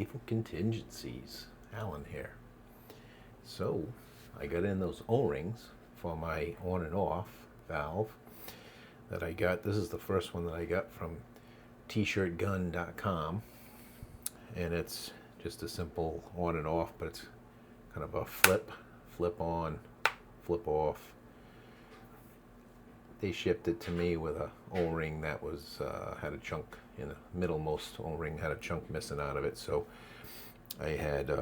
Naval Contingencies. Alan here. So, I got in those O-rings for my on and off valve that I got. This is the first one that I got from tshirtgun.com, and it's just a simple on and off, but it's kind of a flip on, flip off. They shipped it to me with a O-ring that was had a chunk in the middlemost O-ring, had a chunk missing out of it. So I had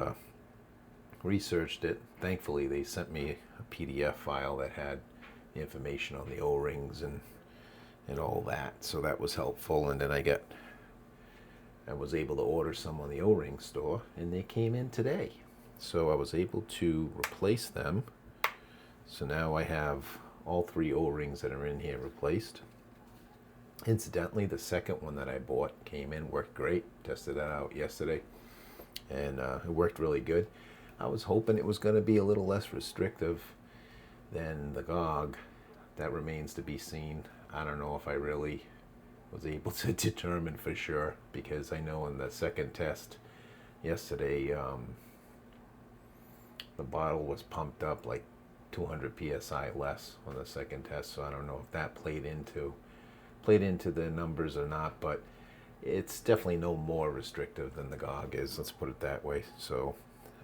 researched it. Thankfully, they sent me a PDF file that had the information on the O-rings and all that. So that was helpful. And then I was able to order some on the O-ring store, and they came in today. So I was able to replace them. So now I have all 3 O-rings that are in here replaced. Incidentally, the second one that I bought came in, worked great. Tested that out yesterday, and it worked really good. I was hoping it was going to be a little less restrictive than the GOG. That remains to be seen. I don't know if I really was able to determine for sure, because I know in the second test yesterday, the bottle was pumped up like 200 psi less on the second test, so I don't know if that played into the numbers or not, but it's definitely no more restrictive than the GOG is, let's put it that way. So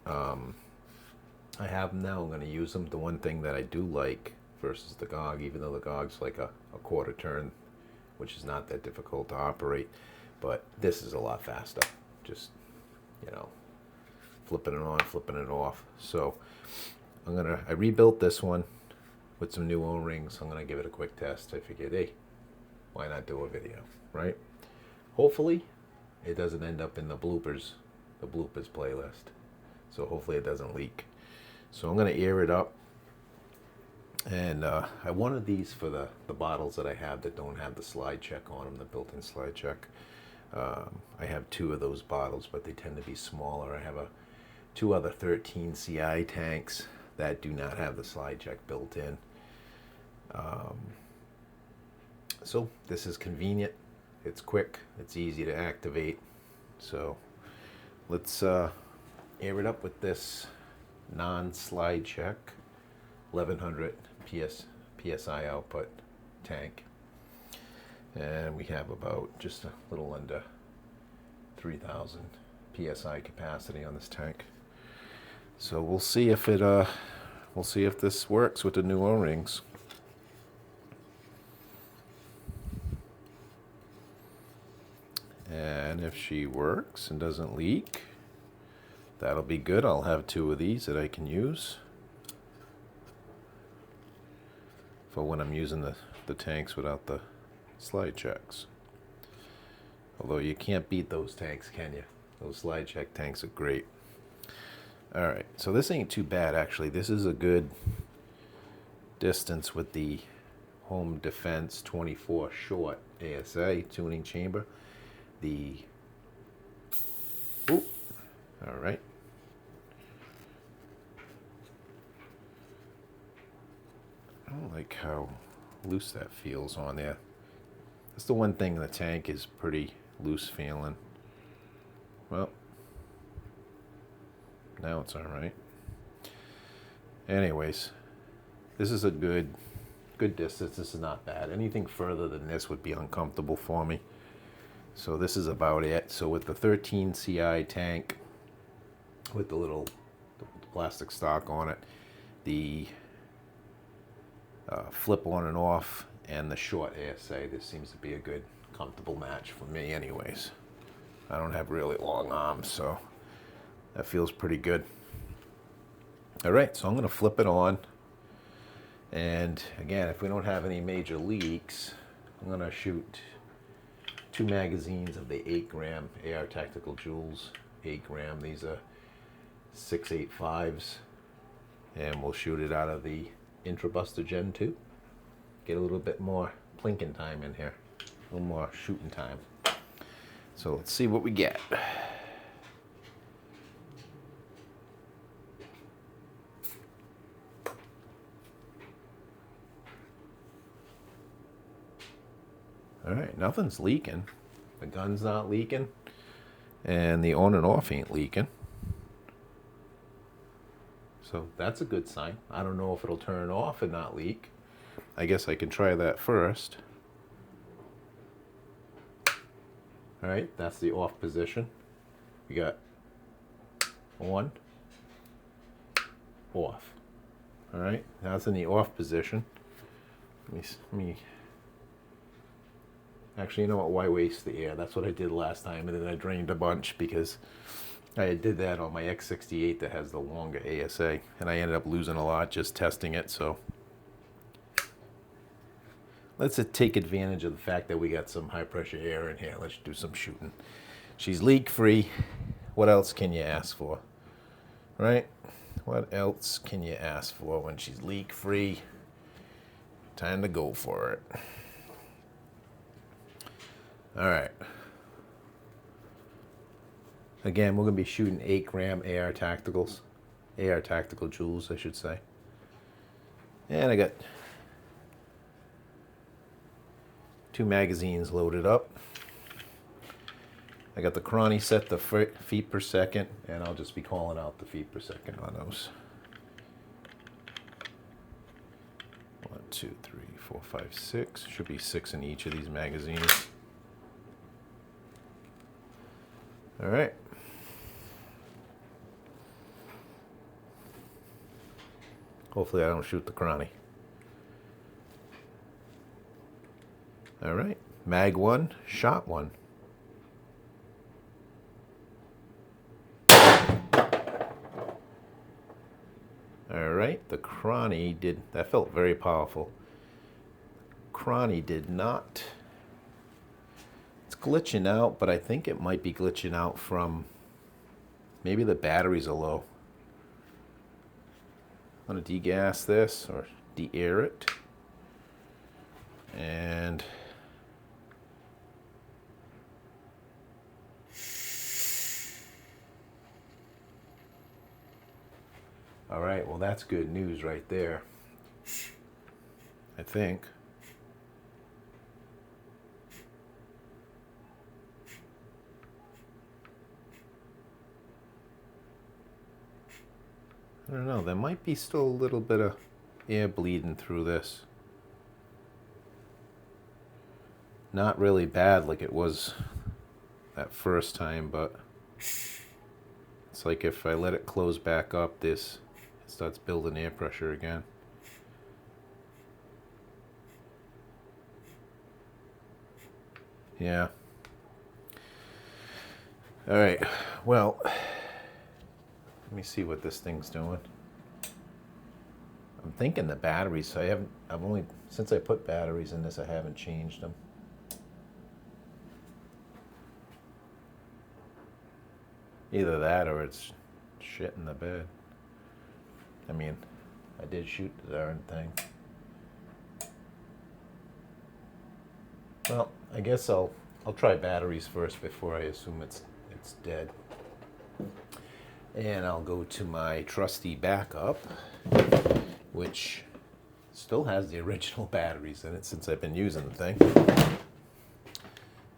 I have them now. I'm going to use them. The one thing that I do like versus the GOG, even though the GOG's like a quarter turn, which is not that difficult to operate, but this is a lot faster, just, flipping it on, flipping it off. So I rebuilt this one with some new O-rings. I'm gonna give it a quick test. I figured, hey, why not do a video, right? Hopefully it doesn't end up in the bloopers playlist. So hopefully it doesn't leak. So I'm gonna air it up. And I wanted these for the bottles that I have that don't have the slide check on them, the built-in slide check. I have 2 of those bottles, but they tend to be smaller. I have 2 other 13 CI tanks that do not have the slide check built in. So this is convenient, it's quick, it's easy to activate. So let's air it up with this non-slide check 1100 psi output tank, and we have about just a little under 3000 psi capacity on this tank. So we'll see if this works with the new O-rings. And if she works and doesn't leak, that'll be good. I'll have 2 of these that I can use for when I'm using the tanks without the slide checks. Although you can't beat those tanks, can you? Those slide check tanks are great. Alright, so this ain't too bad actually. This is a good distance with the Home Defense 24 short ASA tuning chamber. Alright. I don't like how loose that feels on there. That's the one thing, the tank is pretty loose feeling. Well, now it's alright. Anyways, this is a good distance. This is not bad. Anything further than this would be uncomfortable for me. So this is about it. So with the 13 CI tank, with the plastic stock on it, the flip on and off, and the short ASA, this seems to be a good, comfortable match for me anyways. I don't have really long arms, so that feels pretty good. Alright, so I'm going to flip it on. And again, if we don't have any major leaks, I'm going to shoot 2 magazines of the 8-gram AR Tactical Jewels 8-gram. These are 6.85s, and we'll shoot it out of the Intrabuster Gen 2. Get a little bit more plinking time in here, a little more shooting time. So let's see what we get. All right, nothing's leaking. The gun's not leaking. And the on and off ain't leaking. So that's a good sign. I don't know if it'll turn off and not leak. I guess I can try that first. All right, that's the off position. We got on, off. All right, now it's in the off position. Let me. Actually, you know what? Why waste the air? That's what I did last time, and then I drained a bunch because I did that on my X68 that has the longer ASA, and I ended up losing a lot just testing it. So let's take advantage of the fact that we got some high pressure air in here. Let's do some shooting. She's leak free. What else can you ask for? Right? What else can you ask for when she's leak free? Time to go for it. All right. Again, we're going to be shooting 8-gram AR Tacticals. AR Tactical Joules, I should say. And I got 2 magazines loaded up. I got the Chrony set to feet per second, and I'll just be calling out the feet per second on those. 1, 2, 3, 4, 5, 6. Should be 6 in each of these magazines. All right. Hopefully I don't shoot the Chrony. All right. Mag 1, shot 1. All right. The Chrony did, that felt very powerful. Chrony did not. It's glitching out, but I think it might be glitching out from maybe the batteries are low. I'm going to degas this or de-air it. And all right, well that's good news right there, I think. I don't know, there might be still a little bit of air bleeding through this. Not really bad like it was that first time, but it's like if I let it close back up, this it starts building air pressure again. Yeah. All right, well, let me see what this thing's doing. I'm thinking the batteries, I've only, since I put batteries in this, I haven't changed them. Either that or it's shit in the bed. I mean, I did shoot the darn thing. Well, I guess I'll try batteries first before I assume it's dead. And I'll go to my trusty backup, which still has the original batteries in it since I've been using the thing.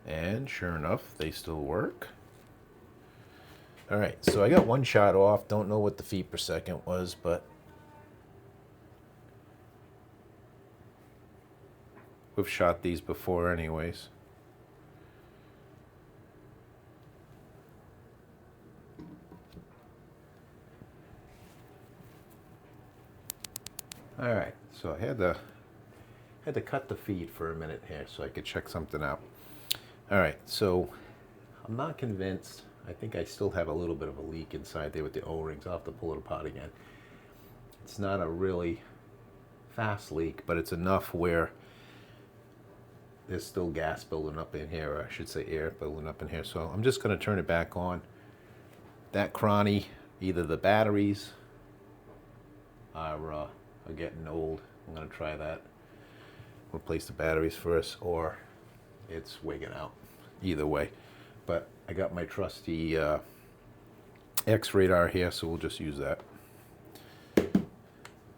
And sure enough, they still work. All right, so I got one shot off. Don't know what the feet per second was, but we've shot these before anyways. All right, so I had to cut the feed for a minute here so I could check something out. All right, so I'm not convinced. I think I still have a little bit of a leak inside there with the O-rings. I'll have to pull it apart again. It's not a really fast leak, but it's enough where there's still gas building up in here, or I should say air building up in here. So I'm just going to turn it back on. That Chrony, either the batteries are getting old. I'm going to try that. Replace the batteries first, or it's wigging out. Either way. But I got my trusty X-Radar here, so we'll just use that.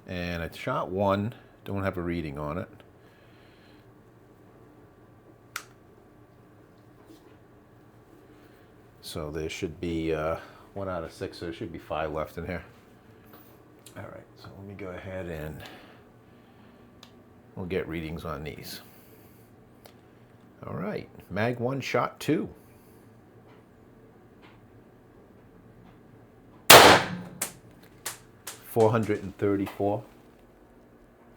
And I shot one, don't have a reading on it. So there should be 1 out of 6, so there should be 5 left in here. All right, so let me go ahead and we'll get readings on these. All right, mag 1, shot 2. (434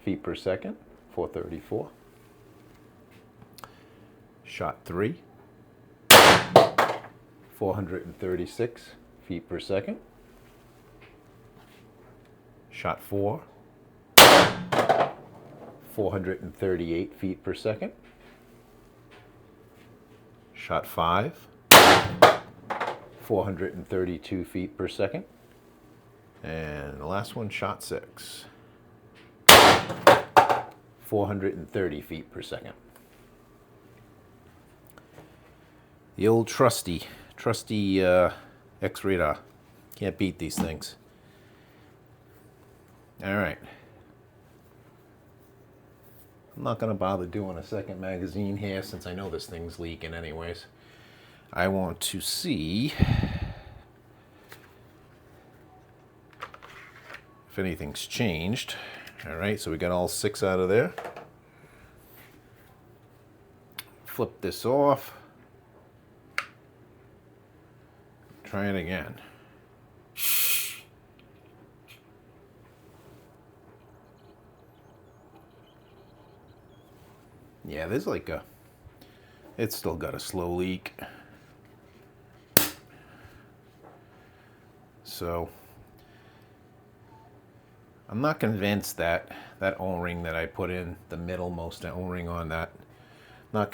feet per second). 434. Shot 3. 436 feet per second. Shot 4. 438 feet per second. Shot 5. 432 feet per second. And the last one, shot 6. 430 feet per second. The old trusty X-Radar. Can't beat these things. All right. I'm not going to bother doing a second magazine here since I know this thing's leaking anyways. I want to see if anything's changed. All right, so we got all 6 out of there. Flip this off. Try it again. Yeah, there's like a, it's still got a slow leak. So I'm not convinced that that O-ring that I put in, the middlemost O-ring on that, I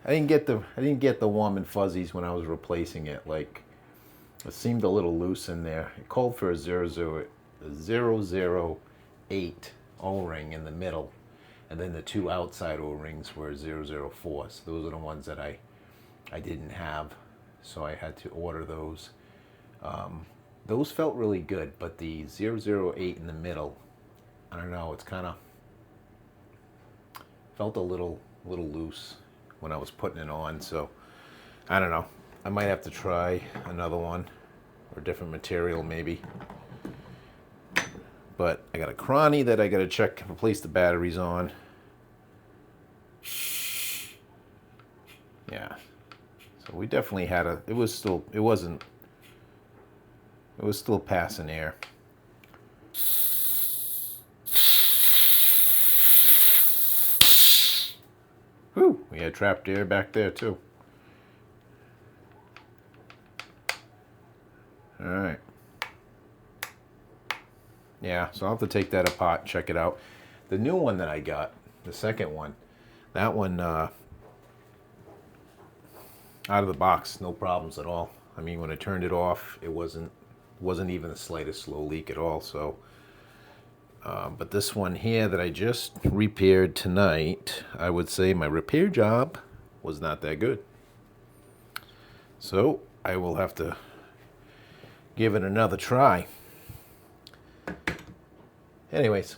didn't get the warm and fuzzies when I was replacing it. Like, it seemed a little loose in there. It called for a 008 O-ring in the middle, and then the 2 outside O-rings were 004. So those are the ones that I didn't have, so I had to order those. Those felt really good, but the 008 in the middle, I don't know, it's kind of felt a little loose when I was putting it on, so I don't know. I might have to try another one or different material maybe. But I got a cranny that I got to check, replace the batteries on. Yeah. So we definitely had it was still passing air. Whew, we had trapped air back there too. All right. Yeah, so I'll have to take that apart, check it out. The new one that I got, the second one, that one out of the box, no problems at all. I mean, when I turned it off, it wasn't even the slightest slow leak at all. So, but this one here that I just repaired tonight, I would say my repair job was not that good. So I will have to give it another try. Anyways,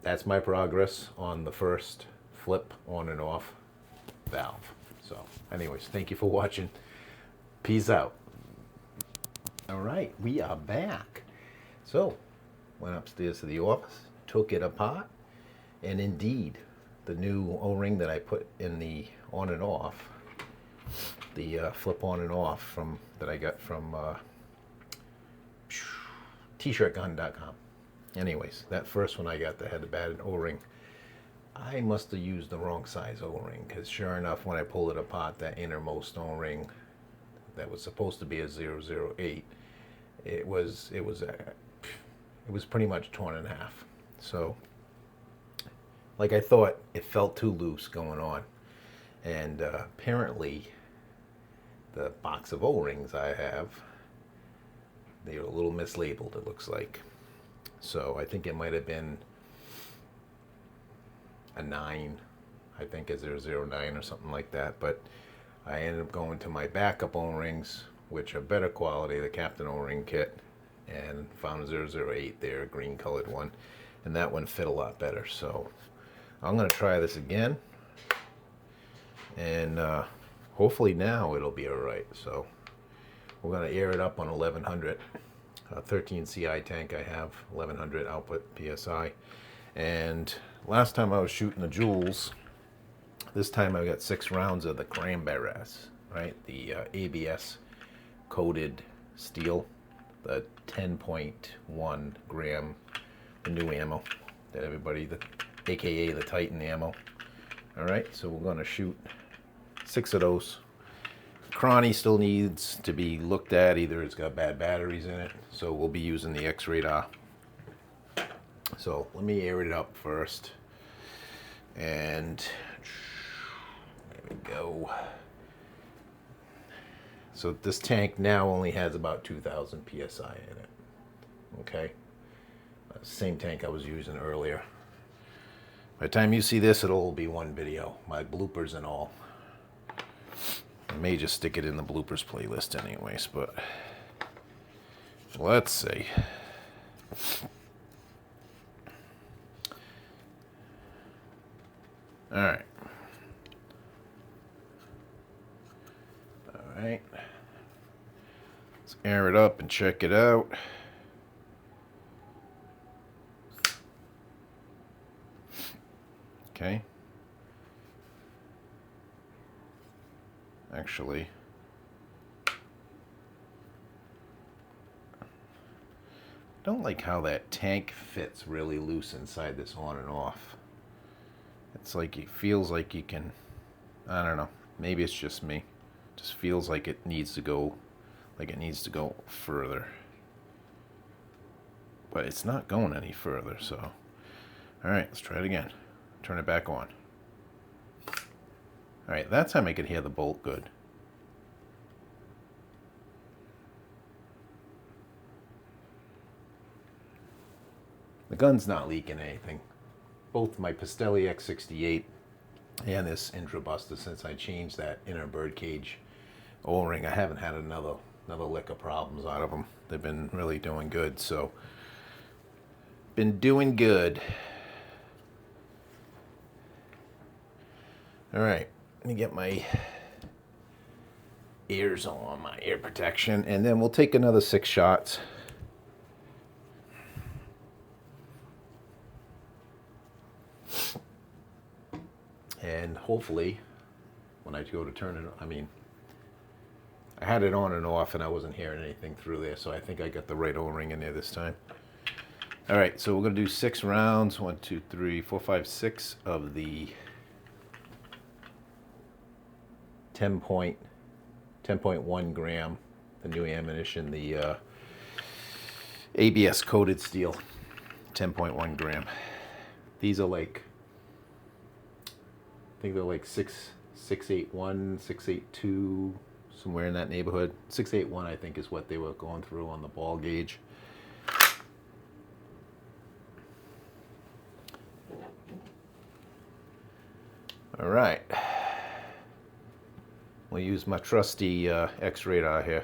that's my progress on the first flip on and off valve. So anyways, thank you for watching. Peace out. All right, we are back. So went upstairs to the office, took it apart, and indeed the new O-ring that I put in the on and off, the flip on and off that I got from tshirtgun.com. Anyways, that first one I got that had the bad O-ring, I must have used the wrong size O-ring, because sure enough, when I pulled it apart, that innermost O-ring that was supposed to be a 008, it was pretty much torn in half. So, like I thought, it felt too loose going on, and apparently the box of O-rings I have, they're a little mislabeled, it looks like. So I think it might have been a 9, I think a 009 or something like that. But I ended up going to my backup O-rings, which are better quality, the Captain O-ring kit, and found a 008 there, a green colored one, and that one fit a lot better. So I'm going to try this again, and hopefully now it'll be all right. So we're going to air it up on 1100. 13 CI tank I have, 1100 output PSI. And last time I was shooting the Joules, this time I got 6 rounds of the Cranberras, right? The ABS coated steel, the 10.1 gram, the new ammo that everybody, AKA the Titan ammo. All right, so we're gonna shoot 6 of those. Chrony still needs to be looked at. Either it's got bad batteries in it, so we'll be using the X-Radar. So let me air it up first. And there we go. So this tank now only has about 2,000 PSI in it. Okay. Same tank I was using earlier. By the time you see this, it'll be one video. My bloopers and all. I may just stick it in the bloopers playlist anyways, but let's see. All right. All right. Let's air it up and check it out. Okay. Actually, don't like how that tank fits really loose inside this on and off. It's like it feels like you can, I don't know, maybe it's just me. It just feels like it needs to go further. But it's not going any further, so. All right, let's try it again. Turn it back on. All right, that time I could hear the bolt good. The gun's not leaking anything. Both my Pistelli X68 and this Intrabuster, since I changed that inner birdcage O-ring, I haven't had another lick of problems out of them. They've been really doing good, so been doing good. All right. Let me get my ears on, my ear protection, and then we'll take another 6 shots. And hopefully, when I go to turn it, I had it on and off and I wasn't hearing anything through there, so I think I got the right O-ring in there this time. All right, so we're gonna do 6 rounds, 1, 2, 3, 4, 5, 6 of the 10.1 gram, the new ammunition, the ABS coated steel, 10.1 gram. These are like, I think they're like 681, 682, somewhere in that neighborhood. 681, I think, is what they were going through on the ball gauge. All right. We'll use my trusty X-Radar here.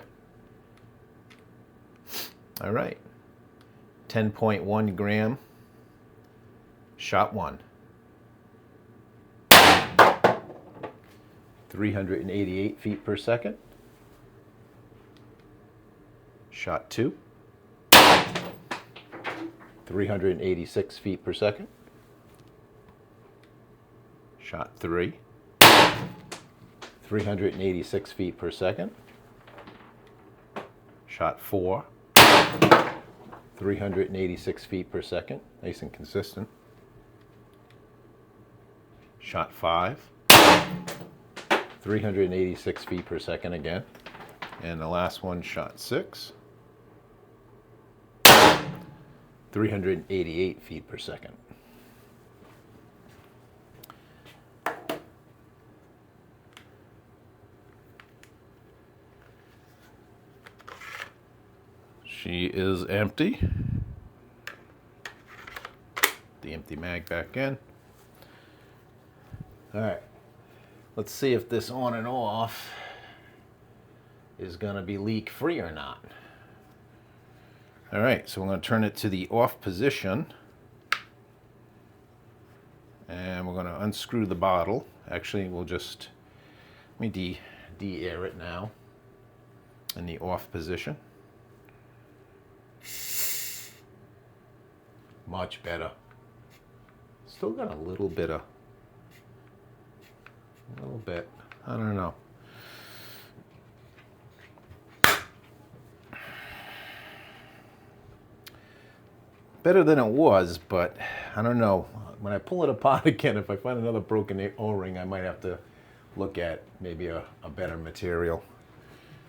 All right. 10.1 gram. Shot 1. 388 feet per second. Shot 2. 386 feet per second. Shot 3. 386 feet per second. Shot 4. 386 feet per second. Nice and consistent. Shot 5. 386 feet per second again. And the last one, shot 6. 388 feet per second. She is empty. The empty mag back in. All right. Let's see if this on and off is going to be leak free or not. All right, so we're going to turn it to the off position. And we're going to unscrew the bottle. Actually, we'll just, let me de-air it now in the off position. Much better. Still got a little bit. I don't know. Better than it was, but I don't know. When I pull it apart again, if I find another broken O-ring, I might have to look at maybe a better material.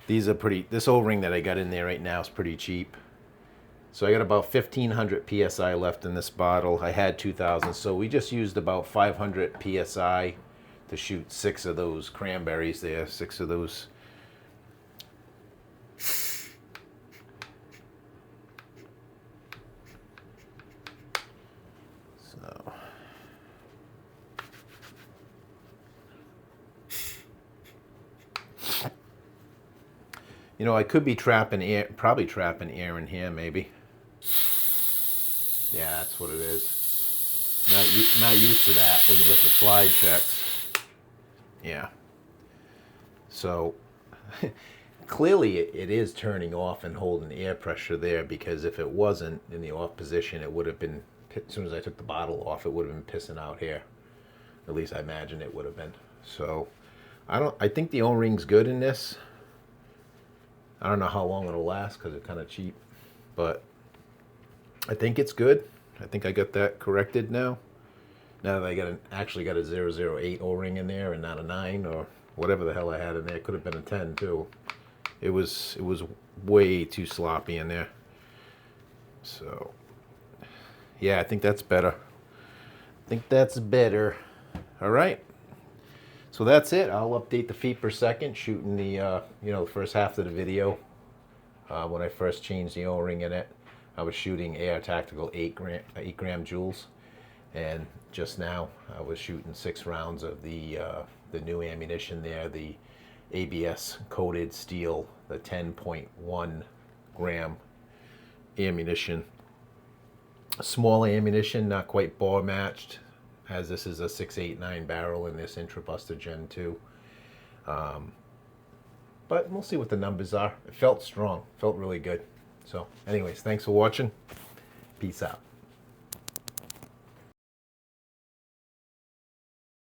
These are pretty, this O-ring that I got in there right now is pretty cheap. So I got about 1,500 PSI left in this bottle. I had 2,000, so we just used about 500 PSI to shoot 6 of those cranberries there, 6 of those. So, you know, I could be trapping air, probably trapping air in here, maybe. Yeah, that's what it is. Not used to that when you get the slide checks. Yeah. So clearly it is turning off and holding air pressure there, because if it wasn't in the off position, it would have been, as soon as I took the bottle off, it would have been pissing out here. At least I imagine it would have been. So I think the O-ring's good in this. I don't know how long it'll last because it's kind of cheap, but I think it's good. I think I got that corrected now. Now that I actually got a 008 O-ring in there and not a 9 or whatever the hell I had in there. It could have been a 10 too. It was way too sloppy in there. So yeah, I think that's better. All right. So that's it. I'll update the feet per second, shooting the the first half of the video. When I first changed the O-ring in it, I was shooting Air Tactical 8 gram joules, and just now I was shooting 6 rounds of the new ammunition there, the ABS coated steel, the 10.1 gram ammunition. Small ammunition, not quite bore matched, as this is a 6.89 barrel in this Intrabuster Gen 2. But we'll see what the numbers are. It felt strong, felt really good. So anyways, thanks for watching. Peace out.